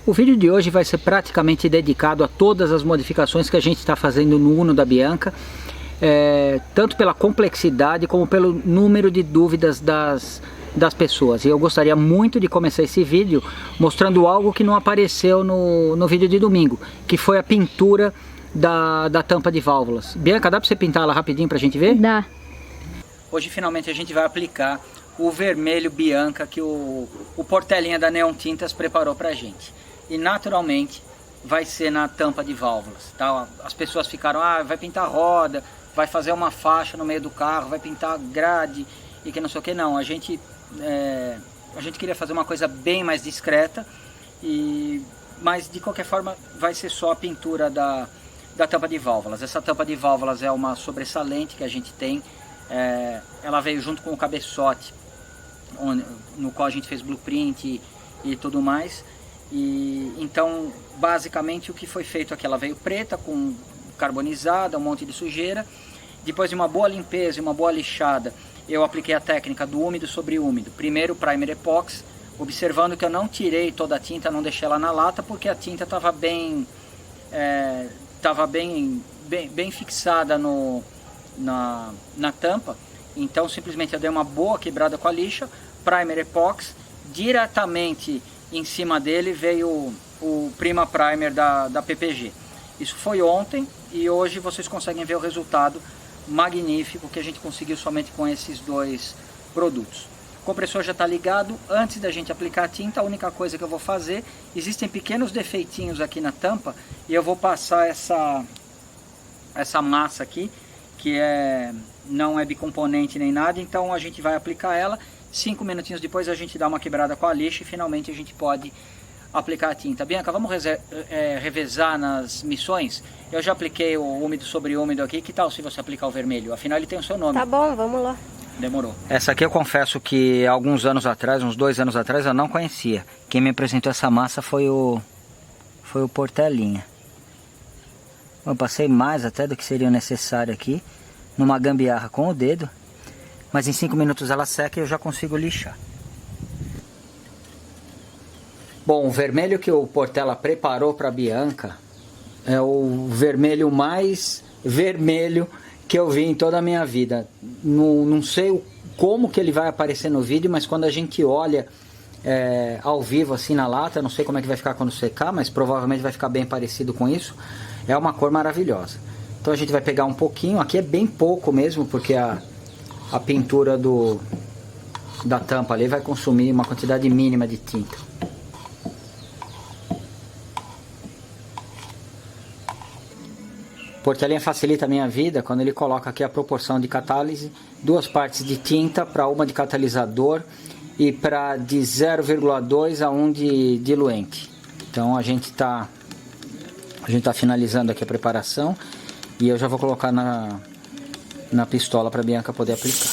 O vídeo de hoje vai ser praticamente dedicado a todas as modificações que a gente está fazendo no Uno da Bianca, tanto pela complexidade como pelo número de dúvidas das pessoas. E eu gostaria muito de começar esse vídeo mostrando algo que não apareceu no vídeo de domingo, que foi a pintura da tampa de válvulas. Bianca, dá para você pintar ela rapidinho para a gente ver? Dá. Hoje finalmente a gente vai aplicar o vermelho Bianca que o Portelinha da Neon Tintas preparou pra gente. E naturalmente vai ser na tampa de válvulas, tá? As pessoas ficaram, vai pintar roda, vai fazer uma faixa no meio do carro, vai pintar grade e que não sei o que. Não, a gente queria fazer uma coisa bem mais discreta, mas de qualquer forma vai ser só a pintura da tampa de válvulas. Essa tampa de válvulas é uma sobressalente que a gente tem, ela veio junto com o cabeçote, no qual a gente fez blueprint e tudo mais. E então basicamente o que foi feito aqui, ela veio preta com carbonizada, um monte de sujeira. Depois de uma boa limpeza e uma boa lixada, eu apliquei a técnica do úmido sobre úmido. Primeiro o primer epox, observando que eu não tirei toda a tinta, não deixei ela na lata, porque a tinta estava bem fixada na tampa. Então simplesmente eu dei uma boa quebrada com a lixa, primer epox, diretamente em cima dele veio o Prima Primer da PPG. Isso foi ontem e hoje vocês conseguem ver o resultado magnífico que a gente conseguiu somente com esses dois produtos. O compressor já está ligado. Antes da gente aplicar a tinta, a única coisa que eu vou fazer, existem pequenos defeitinhos aqui na tampa e eu vou passar essa massa aqui, que não é bicomponente nem nada, então a gente vai aplicar ela. 5 minutinhos depois a gente dá uma quebrada com a lixa e finalmente a gente pode aplicar a tinta. Bianca, vamos revezar nas missões? Eu já apliquei o úmido sobre úmido aqui, que tal se você aplicar o vermelho? Afinal ele tem o seu nome. Tá bom, vamos lá. Demorou. Essa aqui eu confesso que alguns anos atrás, uns 2 anos atrás, eu não conhecia. Quem me apresentou essa massa foi o Portelinha. Eu passei mais até do que seria necessário aqui, numa gambiarra com o dedo. Mas em 5 minutos ela seca e eu já consigo lixar. Bom, o vermelho que o Portela preparou para a Bianca é o vermelho mais vermelho que eu vi em toda a minha vida. Não sei como que ele vai aparecer no vídeo, mas quando a gente olha ao vivo assim na lata, não sei como é que vai ficar quando secar, mas provavelmente vai ficar bem parecido com isso. É uma cor maravilhosa. Então a gente vai pegar um pouquinho, aqui é bem pouco mesmo, porque a pintura da tampa ali vai consumir uma quantidade mínima de tinta. Portelinha facilita a minha vida quando ele coloca aqui a proporção de catálise, 2 partes de tinta para 1 de catalisador e para de 0,2 a 1 de diluente. Então a gente tá finalizando aqui a preparação e eu já vou colocar na pistola para a Bianca poder aplicar.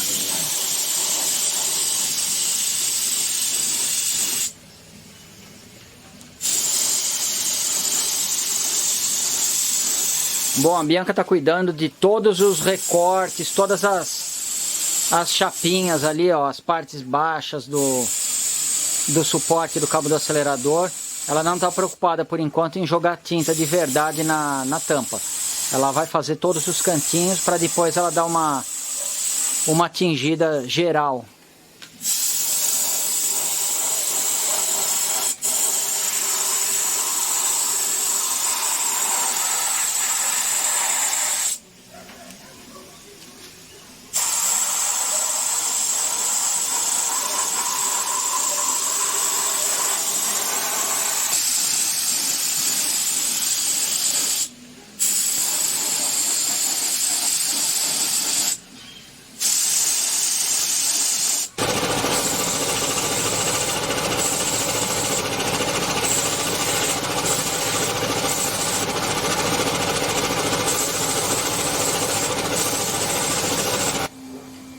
Bom, a Bianca está cuidando de todos os recortes, todas as chapinhas ali, ó, as partes baixas do suporte do cabo do acelerador. Ela não está preocupada por enquanto em jogar tinta de verdade na tampa. Ela vai fazer todos os cantinhos para depois ela dar uma tingida geral.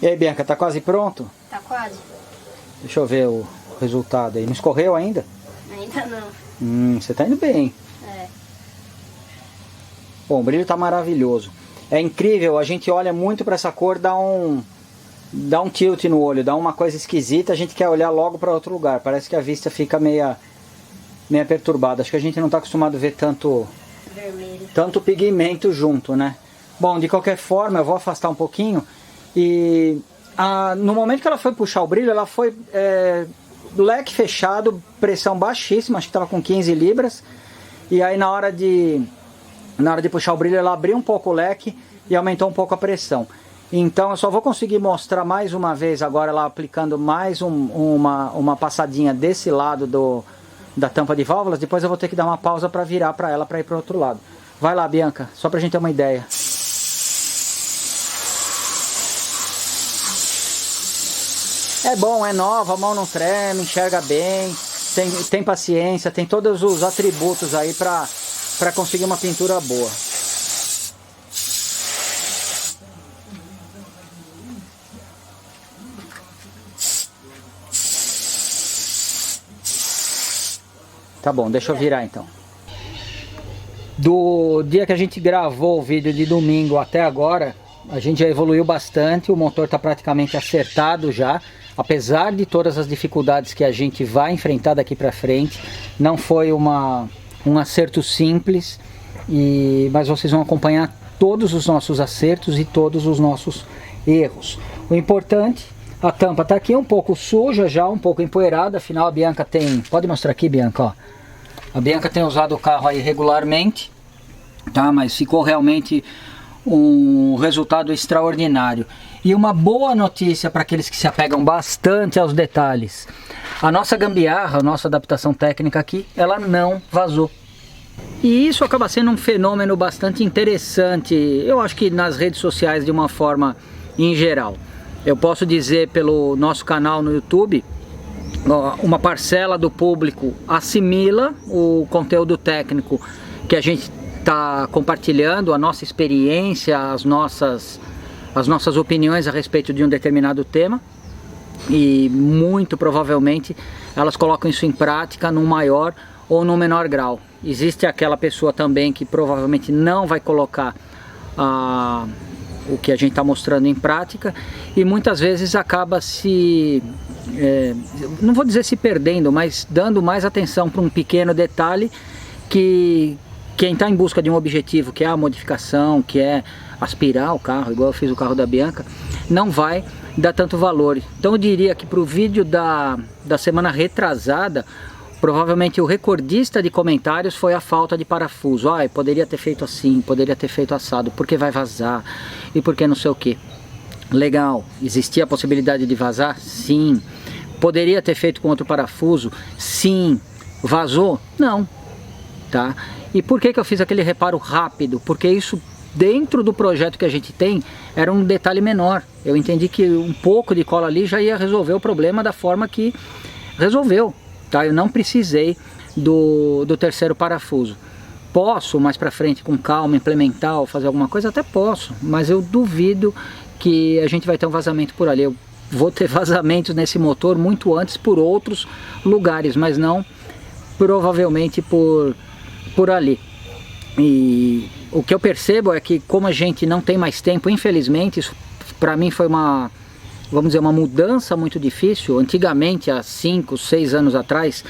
E aí, Bianca, tá quase pronto? Tá quase. Deixa eu ver o resultado aí. Não escorreu ainda? Ainda não. Você tá indo bem. Bom, o brilho tá maravilhoso. É incrível, a gente olha muito para essa cor, dá um tilt no olho, dá uma coisa esquisita, a gente quer olhar logo para outro lugar. Parece que a vista fica meia meio perturbada. Acho que a gente não está acostumado a ver tanto pigmento junto, né? Bom, de qualquer forma, eu vou afastar um pouquinho. E no momento que ela foi puxar o brilho, ela foi leque fechado, pressão baixíssima, acho que estava com 15 libras. E aí na hora de puxar o brilho, ela abriu um pouco o leque e aumentou um pouco a pressão. Então eu só vou conseguir mostrar mais uma vez agora ela aplicando mais uma passadinha desse lado da tampa de válvulas. Depois eu vou ter que dar uma pausa para virar para ela para ir para o outro lado. Vai lá, Bianca, só para a gente ter uma ideia. É bom, é nova, a mão não treme, enxerga bem, tem paciência, tem todos os atributos aí para conseguir uma pintura boa. Tá bom, deixa eu virar então. Do dia que a gente gravou o vídeo de domingo até agora, a gente já evoluiu bastante, o motor está praticamente acertado já. Apesar de todas as dificuldades que a gente vai enfrentar daqui para frente, não foi um acerto simples, mas vocês vão acompanhar todos os nossos acertos e todos os nossos erros. O importante, a tampa está aqui um pouco suja já, um pouco empoeirada, afinal a Bianca tem... Pode mostrar aqui, Bianca, ó. A Bianca tem usado o carro aí regularmente, tá? Mas ficou realmente um resultado extraordinário. E uma boa notícia para aqueles que se apegam bastante aos detalhes. A nossa gambiarra, a nossa adaptação técnica aqui, ela não vazou. E isso acaba sendo um fenômeno bastante interessante, eu acho que nas redes sociais de uma forma em geral. Eu posso dizer pelo nosso canal no YouTube, uma parcela do público assimila o conteúdo técnico que a gente está compartilhando, a nossa experiência, as nossas opiniões a respeito de um determinado tema, e muito provavelmente elas colocam isso em prática num maior ou no menor grau. Existe aquela pessoa também que provavelmente não vai colocar o que a gente está mostrando em prática, e muitas vezes acaba não vou dizer se perdendo, mas dando mais atenção para um pequeno detalhe que quem está em busca de um objetivo, que é a modificação, que é aspirar o carro, igual eu fiz o carro da Bianca, não vai dar tanto valor. Então eu diria que para o vídeo da semana retrasada, provavelmente o recordista de comentários foi a falta de parafuso. Poderia ter feito assim, poderia ter feito assado, porque vai vazar e porque não sei o que. Legal, existia a possibilidade de vazar? Sim. Poderia ter feito com outro parafuso? Sim. Vazou? Não. Tá? E por que eu fiz aquele reparo rápido? Porque isso, dentro do projeto que a gente tem, era um detalhe menor. Eu entendi que um pouco de cola ali já ia resolver o problema da forma que resolveu. Tá? Eu não precisei do terceiro parafuso. Posso mais pra frente com calma implementar ou fazer alguma coisa? Até posso, mas eu duvido que a gente vai ter um vazamento por ali. Eu vou ter vazamentos nesse motor muito antes por outros lugares, mas não provavelmente por ali. E o que eu percebo é que, como a gente não tem mais tempo, infelizmente, isso para mim foi uma mudança muito difícil. Antigamente, há 5, 6 anos atrás,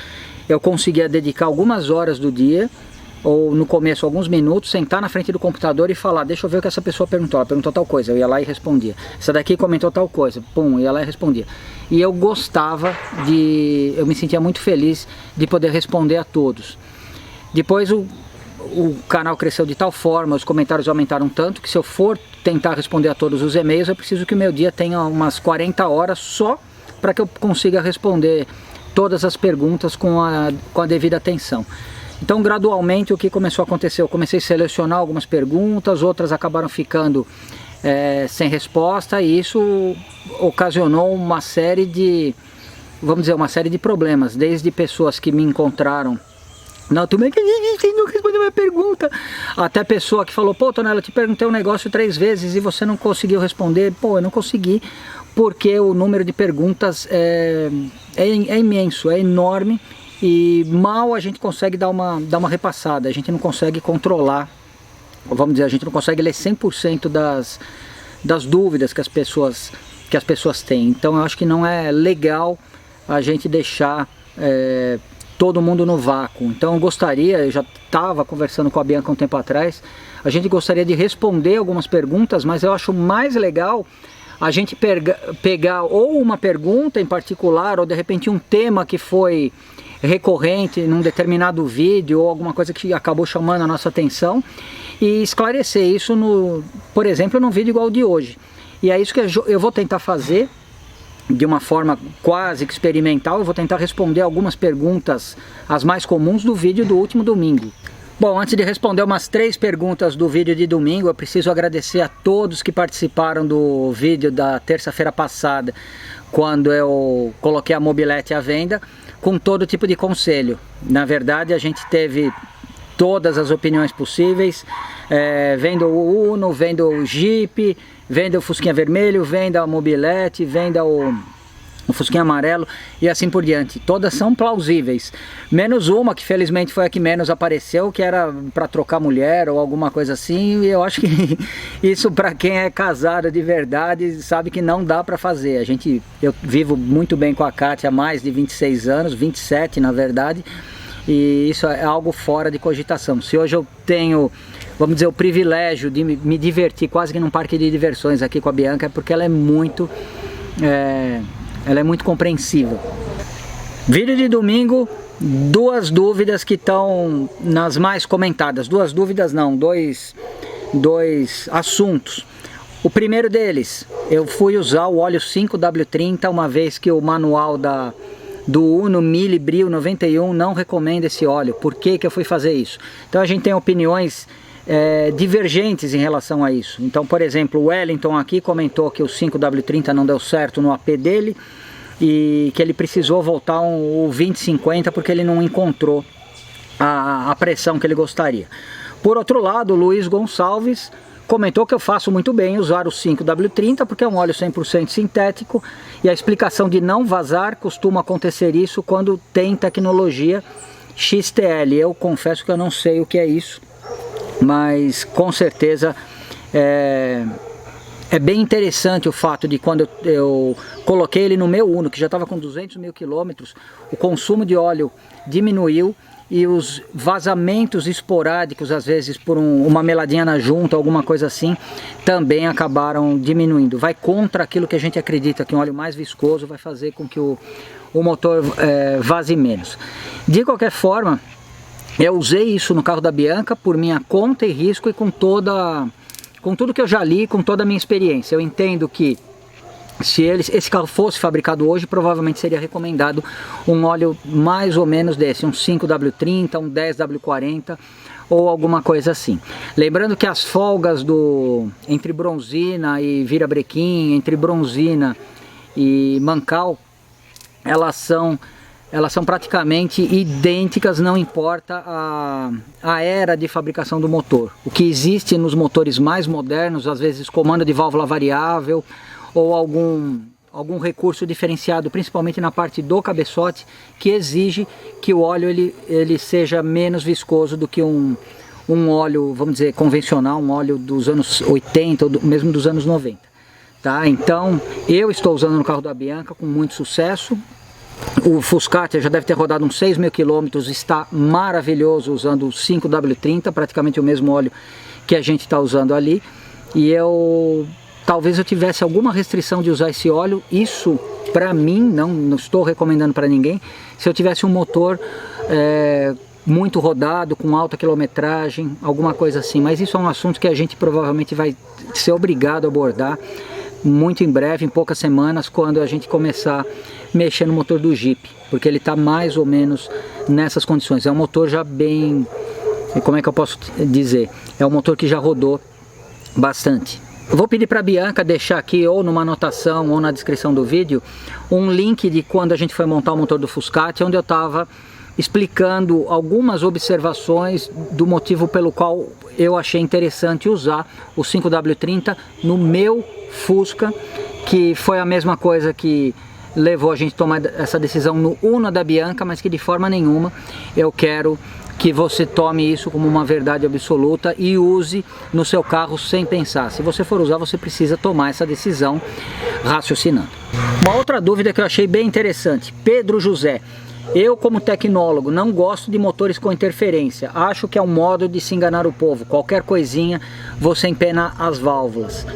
eu conseguia dedicar algumas horas do dia, ou no começo alguns minutos, sentar na frente do computador e falar, deixa eu ver o que essa pessoa perguntou. Ela perguntou tal coisa, eu ia lá e respondia. Essa daqui comentou tal coisa, pum, eu ia lá e respondia. E eu eu me sentia muito feliz de poder responder a todos. Depois o canal cresceu de tal forma, os comentários aumentaram tanto, que se eu for tentar responder a todos os e-mails, eu preciso que o meu dia tenha umas 40 horas só para que eu consiga responder todas as perguntas com a devida atenção. Então, gradualmente, o que começou a acontecer? Eu comecei a selecionar algumas perguntas, outras acabaram ficando sem resposta, e isso ocasionou uma série de, uma série de problemas, desde pessoas que me encontraram, não, tu não respondeu a minha pergunta, até pessoa que falou, pô, Tonela, eu te perguntei um negócio 3 vezes e você não conseguiu responder. Pô, eu não consegui, porque o número de perguntas é imenso, é enorme, e mal a gente consegue dar uma repassada, a gente não consegue controlar, vamos dizer, a gente não consegue ler 100% das dúvidas que as pessoas têm. Então eu acho que não é legal a gente deixar todo mundo no vácuo. Então eu gostaria, eu já estava conversando com a Bianca um tempo atrás, a gente gostaria de responder algumas perguntas, mas eu acho mais legal a gente pegar ou uma pergunta em particular, ou de repente um tema que foi recorrente num determinado vídeo, ou alguma coisa que acabou chamando a nossa atenção, e esclarecer isso, por exemplo, num vídeo igual ao de hoje. E é isso que eu vou tentar fazer, de uma forma quase que experimental. Eu vou tentar responder algumas perguntas, as mais comuns do vídeo do último domingo. Bom, antes de responder umas 3 perguntas do vídeo de domingo, eu preciso agradecer a todos que participaram do vídeo da terça-feira passada, quando eu coloquei a mobilete à venda, com todo tipo de conselho. Na verdade, a gente teve todas as opiniões possíveis, venda o Uno, venda o Jeep, venda o Fusquinha vermelho, venda a mobilete, venda o Fusquinha amarelo e assim por diante. Todas são plausíveis, menos uma que felizmente foi a que menos apareceu, que era para trocar mulher ou alguma coisa assim, e eu acho que isso, para quem é casado de verdade, sabe que não dá para fazer. Eu vivo muito bem com a Kátia há mais de 26 anos, 27 na verdade, e isso é algo fora de cogitação. Se hoje eu tenho, vamos dizer, o privilégio de me divertir quase que num parque de diversões aqui com a Bianca, é porque ela é muito compreensível. Vídeo de domingo, 2 dúvidas que estão nas mais comentadas. 2 dúvidas não, dois assuntos. O primeiro deles, eu fui usar o óleo 5W30, uma vez que o manual do Uno Mille Brio 91 não recomenda esse óleo. Por que eu fui fazer isso? Então a gente tem opiniões divergentes em relação a isso. Então, por exemplo, o Wellington aqui comentou que o 5W30 não deu certo no AP dele e que ele precisou voltar o 2050 porque ele não encontrou a pressão que ele gostaria. Por outro lado, o Luiz Gonçalves comentou que eu faço muito bem usar o 5W30 porque é um óleo 100% sintético, e a explicação de não vazar costuma acontecer isso quando tem tecnologia XTL. Eu confesso que eu não sei o que é isso, mas com certeza é bem interessante o fato de quando eu coloquei ele no meu Uno, que já estava com 200 mil quilômetros, o consumo de óleo diminuiu e os vazamentos esporádicos, às vezes por uma meladinha na junta, alguma coisa assim, também acabaram diminuindo. Vai contra aquilo que a gente acredita, que um óleo mais viscoso vai fazer com que o motor vaze menos. De qualquer forma, eu usei isso no carro da Bianca por minha conta e risco e com tudo que eu já li, com toda a minha experiência. Eu entendo que se esse carro fosse fabricado hoje, provavelmente seria recomendado um óleo mais ou menos desse, um 5W30, um 10W40 ou alguma coisa assim. Lembrando que as folgas entre Bronzina e Virabrequim, entre Bronzina e Mancal, elas são praticamente idênticas, não importa a era de fabricação do motor. O que existe nos motores mais modernos, às vezes comando de válvula variável ou algum recurso diferenciado, principalmente na parte do cabeçote, que exige que o óleo ele seja menos viscoso do que um óleo, vamos dizer, convencional, um óleo dos anos 80 ou mesmo dos anos 90. Tá? Então, eu estou usando no carro da Bianca com muito sucesso. O Fuscatia já deve ter rodado uns 6 mil quilômetros, está maravilhoso usando o 5W30, praticamente o mesmo óleo que a gente está usando ali. E talvez eu tivesse alguma restrição de usar esse óleo. Isso, para mim, não estou recomendando para ninguém. Se eu tivesse um motor muito rodado, com alta quilometragem, alguma coisa assim. Mas isso é um assunto que a gente provavelmente vai ser obrigado a abordar muito em breve, em poucas semanas, quando a gente começar a mexer no motor do Jeep, porque ele está mais ou menos nessas condições. É um motor já bem, como é que eu posso dizer, é um motor que já rodou bastante. Eu vou pedir para a Bianca deixar aqui, ou numa anotação ou na descrição do vídeo, um link de quando a gente foi montar o motor do Fuscatia, onde eu estava explicando algumas observações do motivo pelo qual eu achei interessante usar o 5W30 no meu Fusca, que foi a mesma coisa que levou a gente a tomar essa decisão no Uno da Bianca, mas que de forma nenhuma eu quero que você tome isso como uma verdade absoluta e use no seu carro sem pensar. Se você for usar, você precisa tomar essa decisão raciocinando. Uma outra dúvida que eu achei bem interessante, Pedro José: Eu, como tecnólogo, não gosto de motores com interferência. Acho que é um modo de se enganar o povo. Qualquer coisinha, você empena as válvulas.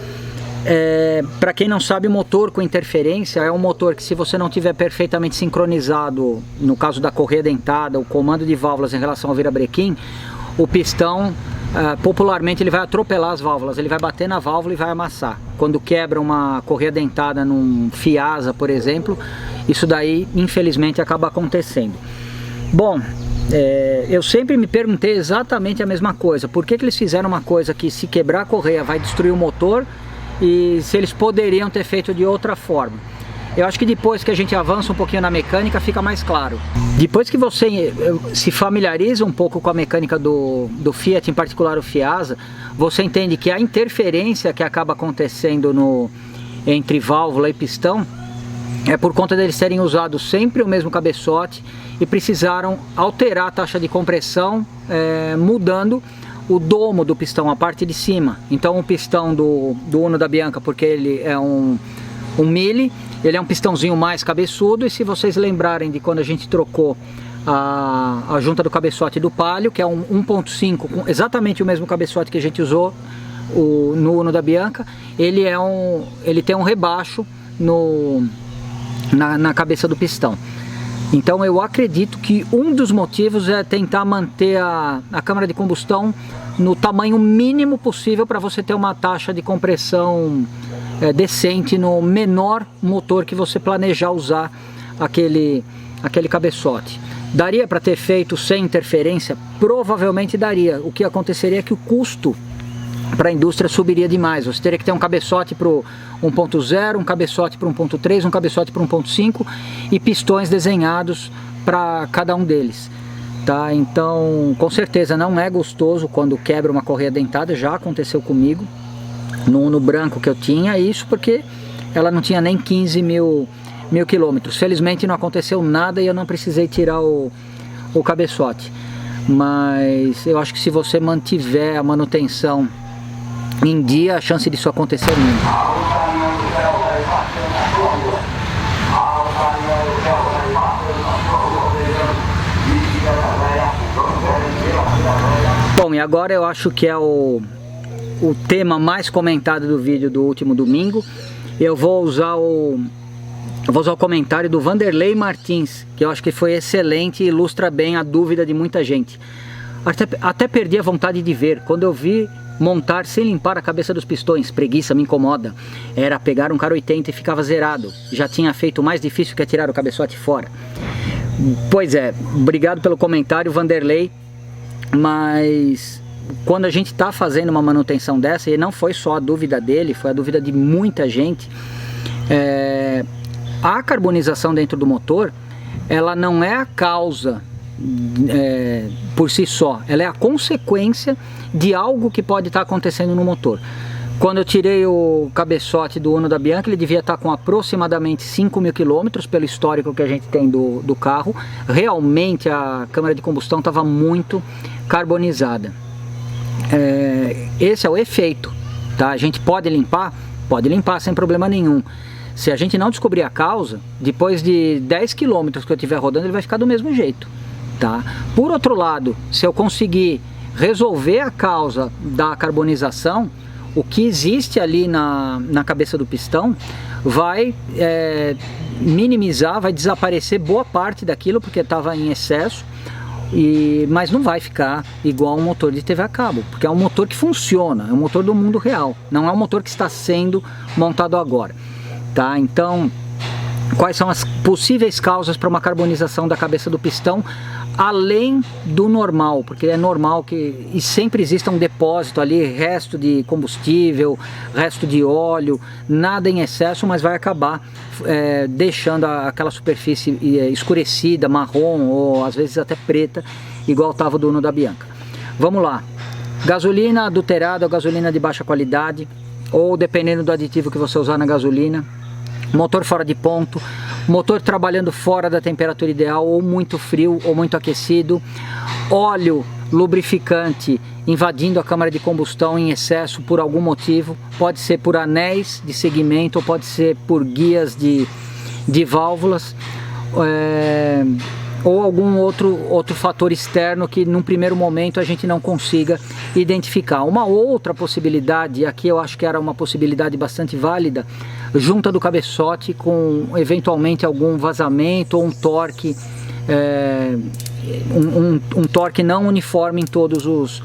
Para quem não sabe, o motor com interferência é um motor que, se você não tiver perfeitamente sincronizado, no caso da correia dentada, o comando de válvulas em relação ao virabrequim, o pistão, popularmente, ele vai atropelar as válvulas, ele vai bater na válvula e vai amassar. Quando quebra uma correia dentada num Fiasa, por exemplo, isso daí, infelizmente, acaba acontecendo. Bom, eu sempre me perguntei exatamente a mesma coisa. Por que eles fizeram uma coisa que, se quebrar a correia, vai destruir o motor, e se eles poderiam ter feito de outra forma? Eu acho que depois que a gente avança um pouquinho na mecânica, fica mais claro. Depois que você se familiariza um pouco com a mecânica do Fiat, em particular o Fiasa, você entende que a interferência que acaba acontecendo entre válvula e pistão é por conta deles terem usado sempre o mesmo cabeçote e precisaram alterar a taxa de compressão, mudando o domo do pistão, a parte de cima. Então o pistão do Uno da Bianca, porque ele é um mili, ele é um pistãozinho mais cabeçudo, e se vocês lembrarem de quando a gente trocou a junta do cabeçote do Palio, que é um 1.5, com exatamente o mesmo cabeçote que a gente usou no Uno da Bianca, ele tem um rebaixo na cabeça do pistão. Então eu acredito que um dos motivos é tentar manter a câmara de combustão no tamanho mínimo possível, para você ter uma taxa de compressão decente no menor motor que você planejar usar aquele cabeçote. Daria para ter feito sem interferência? Provavelmente daria. O que aconteceria é que o custo para a indústria subiria demais. Você teria que ter um cabeçote para o 1.0, um cabeçote para o 1.3, um cabeçote para o 1.5 e pistões desenhados para cada um deles. Tá? Então, com certeza não é gostoso quando quebra uma correia dentada. Já aconteceu comigo no Uno branco que eu tinha, isso porque ela não tinha nem 15 mil quilômetros. Felizmente não aconteceu nada e eu não precisei tirar o cabeçote. Mas eu acho que se você mantiver a manutenção em dia, a chance disso acontecer é mínima. Bom, e agora eu acho que é o tema mais comentado do vídeo do último domingo. Eu vou usar o comentário do Vanderlei Martins, que eu acho que foi excelente e ilustra bem a dúvida de muita gente. Até perdi a vontade de ver. Quando eu vi montar sem limpar a cabeça dos pistões, preguiça, me incomoda. Era pegar um Car 80 e ficava zerado. Já tinha feito o mais difícil, que é tirar o cabeçote fora. Pois é, obrigado pelo comentário, Vanderlei. Mas quando a gente está fazendo uma manutenção dessa, e não foi só a dúvida dele, foi a dúvida de muita gente, a carbonização dentro do motor, ela não é a causa por si só, ela é a consequência de algo que pode estar acontecendo no motor. Quando eu tirei o cabeçote do Uno da Bianca, ele devia estar com aproximadamente 5 mil quilômetros, pelo histórico que a gente tem do carro. Realmente a câmara de combustão estava muito carbonizada. Esse é o efeito, tá? A gente pode limpar sem problema nenhum. Se a gente não descobrir a causa, depois de 10 km que eu estiver rodando, ele vai ficar do mesmo jeito, tá? Por outro lado, se eu conseguir resolver a causa da carbonização, o que existe ali na cabeça do pistão vai minimizar, vai desaparecer boa parte daquilo, porque estava em excesso. Mas não vai ficar igual um motor de TV a cabo, porque é um motor que funciona, é um motor do mundo real, não é um motor que está sendo montado agora, tá? Então, quais são as possíveis causas para uma carbonização da cabeça do pistão, além do normal? Porque é normal que sempre exista um depósito ali, resto de combustível, resto de óleo, nada em excesso, mas vai acabar deixando aquela superfície escurecida, marrom ou às vezes até preta, igual estava o do Uno da Bianca. Vamos lá. Gasolina adulterada ou gasolina de baixa qualidade, ou dependendo do aditivo que você usar na gasolina, motor fora de ponto, motor trabalhando fora da temperatura ideal, ou muito frio ou muito aquecido, óleo lubrificante invadindo a câmara de combustão em excesso por algum motivo, pode ser por anéis de segmento ou pode ser por guias de válvulas, ou algum outro fator externo que num primeiro momento a gente não consiga identificar. Uma outra possibilidade, e aqui eu acho que era uma possibilidade bastante válida, junta do cabeçote com eventualmente algum vazamento ou um torque, um torque não uniforme em todos os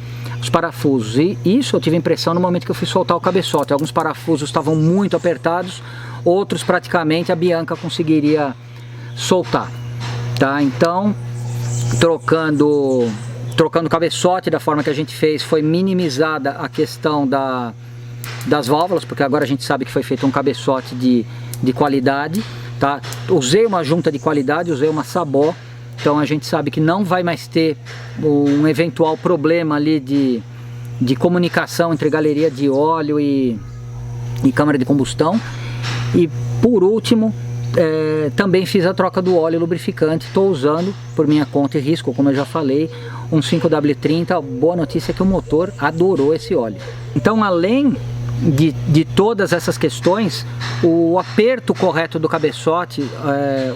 parafusos. E isso eu tive a impressão no momento que eu fui soltar o cabeçote. Alguns parafusos estavam muito apertados, outros praticamente a Bianca conseguiria soltar. Tá? Então, trocando o cabeçote da forma que a gente fez, foi minimizada a questão das válvulas, porque agora a gente sabe que foi feito um cabeçote de qualidade. Tá? Usei uma junta de qualidade, usei uma Sabó, então a gente sabe que não vai mais ter um eventual problema ali de comunicação entre galeria de óleo e câmara de combustão. E por último, também fiz a troca do óleo lubrificante. Estou usando por minha conta e risco, como eu já falei, um 5W30. Boa notícia é que o motor adorou esse óleo. Então, além de todas essas questões, o aperto correto do cabeçote,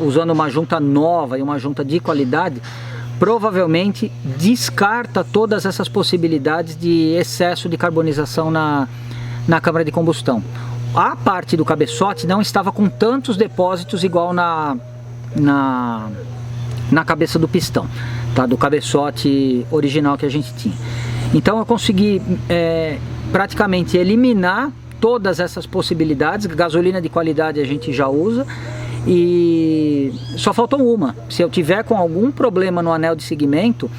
usando uma junta nova e uma junta de qualidade, provavelmente descarta todas essas possibilidades de excesso de carbonização na câmara de combustão. A parte do cabeçote não estava com tantos depósitos igual na cabeça do pistão, tá? Do cabeçote original que a gente tinha. Então eu consegui praticamente eliminar todas essas possibilidades. Gasolina de qualidade a gente já usa, e só faltou uma. Se eu tiver com algum problema no anel de segmento,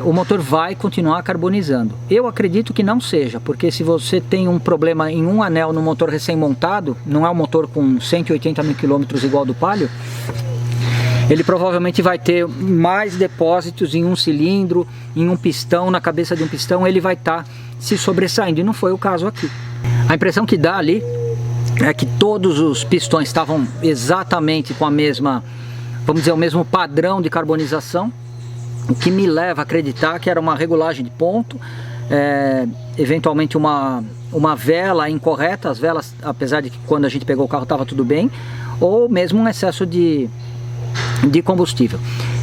o motor vai continuar carbonizando. Eu acredito que não seja, porque se você tem um problema em um anel no motor recém-montado, não é um motor com 180 mil quilômetros igual do Palio, ele provavelmente vai ter mais depósitos em um cilindro, em um pistão, na cabeça de um pistão, ele vai estar se sobressaindo, e não foi o caso aqui. A impressão que dá ali é que todos os pistões estavam exatamente com a mesma, vamos dizer, o mesmo padrão de carbonização, o que me leva a acreditar que era uma regulagem de ponto, eventualmente uma vela incorreta. As velas, apesar de que quando a gente pegou o carro estava tudo bem, ou mesmo um excesso de combustível.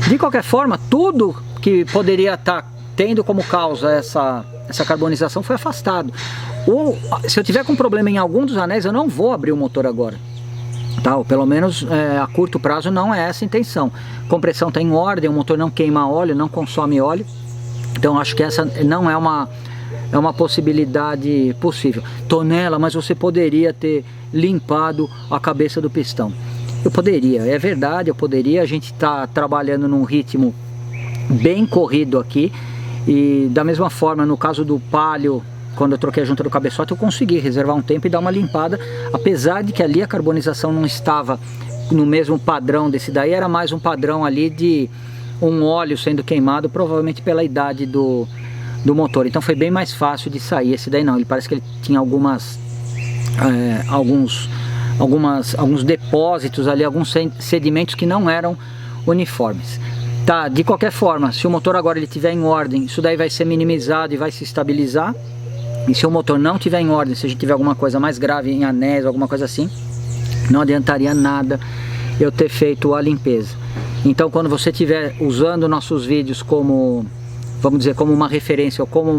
De qualquer forma, tudo que poderia estar tendo como causa essa carbonização foi afastado. Ou se eu tiver com problema em algum dos anéis, eu não vou abrir o motor agora. Tá? Ou pelo menos a curto prazo não é essa a intenção. Compressão está em ordem, o motor não queima óleo, não consome óleo. Então acho que essa não é uma possibilidade possível. Tonela, mas você poderia ter limpado a cabeça do pistão. Eu poderia, é verdade, eu poderia. A gente está trabalhando num ritmo bem corrido aqui. E da mesma forma, no caso do Palio, quando eu troquei a junta do cabeçote, eu consegui reservar um tempo e dar uma limpada, apesar de que ali a carbonização não estava no mesmo padrão desse daí, era mais um padrão ali de um óleo sendo queimado, provavelmente pela idade do motor. Então foi bem mais fácil de sair. Esse daí não, ele parece que ele tinha alguns depósitos ali, alguns sedimentos que não eram uniformes. Tá, de qualquer forma, se o motor agora ele estiver em ordem, isso daí vai ser minimizado e vai se estabilizar. E se o motor não estiver em ordem, se a gente tiver alguma coisa mais grave em anéis, alguma coisa assim, não adiantaria nada eu ter feito a limpeza. Então quando você estiver usando nossos vídeos como, vamos dizer, como uma referência ou como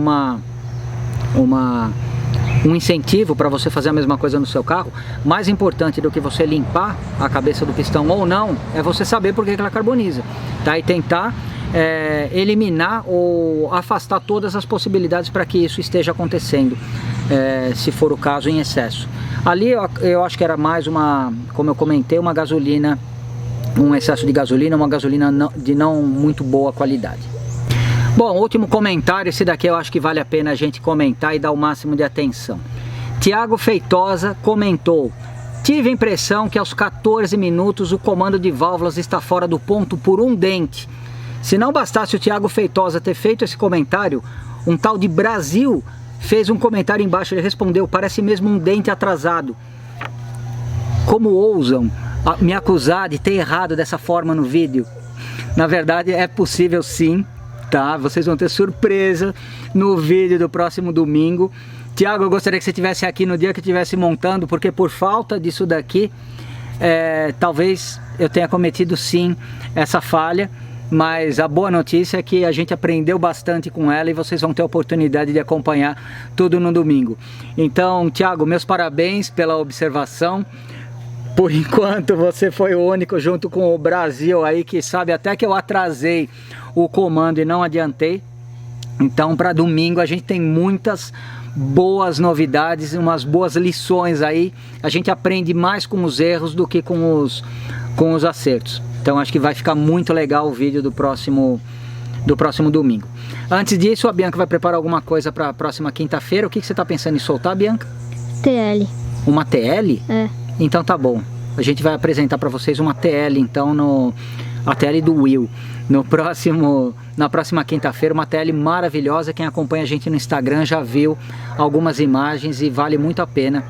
um incentivo para você fazer a mesma coisa no seu carro, mais importante do que você limpar a cabeça do pistão ou não, é você saber por que ela carboniza, tá? E tentar eliminar ou afastar todas as possibilidades para que isso esteja acontecendo, se for o caso, em excesso. Ali eu acho que era mais como eu comentei, uma gasolina, um excesso de gasolina, uma gasolina de não muito boa qualidade. Bom, último comentário, esse daqui eu acho que vale a pena a gente comentar e dar o máximo de atenção. Tiago Feitosa comentou: tive a impressão que aos 14 minutos o comando de válvulas está fora do ponto por um dente. Se não bastasse o Tiago Feitosa ter feito esse comentário, um tal de Brasil fez um comentário embaixo, ele respondeu: parece mesmo um dente atrasado. Como ousam me acusar de ter errado dessa forma no vídeo? Na verdade é possível sim, tá? Vocês vão ter surpresa no vídeo do próximo domingo. Tiago, eu gostaria que você estivesse aqui no dia que estivesse montando, porque por falta disso daqui, talvez eu tenha cometido sim essa falha, mas a boa notícia é que a gente aprendeu bastante com ela e vocês vão ter a oportunidade de acompanhar tudo no domingo. Então, Thiago, meus parabéns pela observação. Por enquanto você foi o único, junto com o Brasil aí, que sabe até que eu atrasei o comando e não adiantei. Então, para domingo a gente tem muitas boas novidades, umas boas lições aí. A gente aprende mais com os erros do que com os acertos. Então acho que vai ficar muito legal o vídeo do próximo domingo. Antes disso, a Bianca vai preparar alguma coisa para a próxima quinta-feira. O que você está pensando em soltar, Bianca? TL. Uma TL? É. Então tá bom. A gente vai apresentar para vocês uma TL, então, a TL do Will. Na próxima quinta-feira, uma TL maravilhosa. Quem acompanha a gente no Instagram já viu algumas imagens e vale muito a pena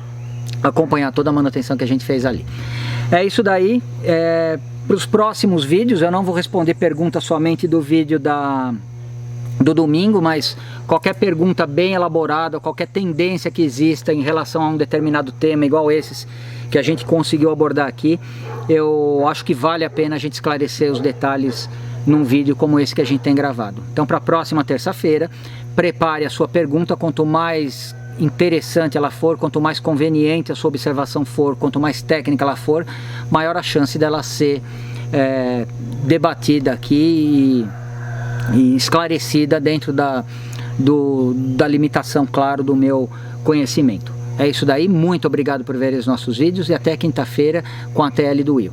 acompanhar toda a manutenção que a gente fez ali. É isso daí. Para os próximos vídeos, eu não vou responder perguntas somente do vídeo do domingo, mas qualquer pergunta bem elaborada, qualquer tendência que exista em relação a um determinado tema, igual esses que a gente conseguiu abordar aqui, eu acho que vale a pena a gente esclarecer os detalhes num vídeo como esse que a gente tem gravado. Então, para a próxima terça-feira, prepare a sua pergunta. Quanto mais interessante ela for, quanto mais conveniente a sua observação for, quanto mais técnica ela for, maior a chance dela ser debatida aqui e esclarecida dentro da limitação, claro, do meu conhecimento. É isso daí, muito obrigado por ver os nossos vídeos e até quinta-feira com a TL do Will.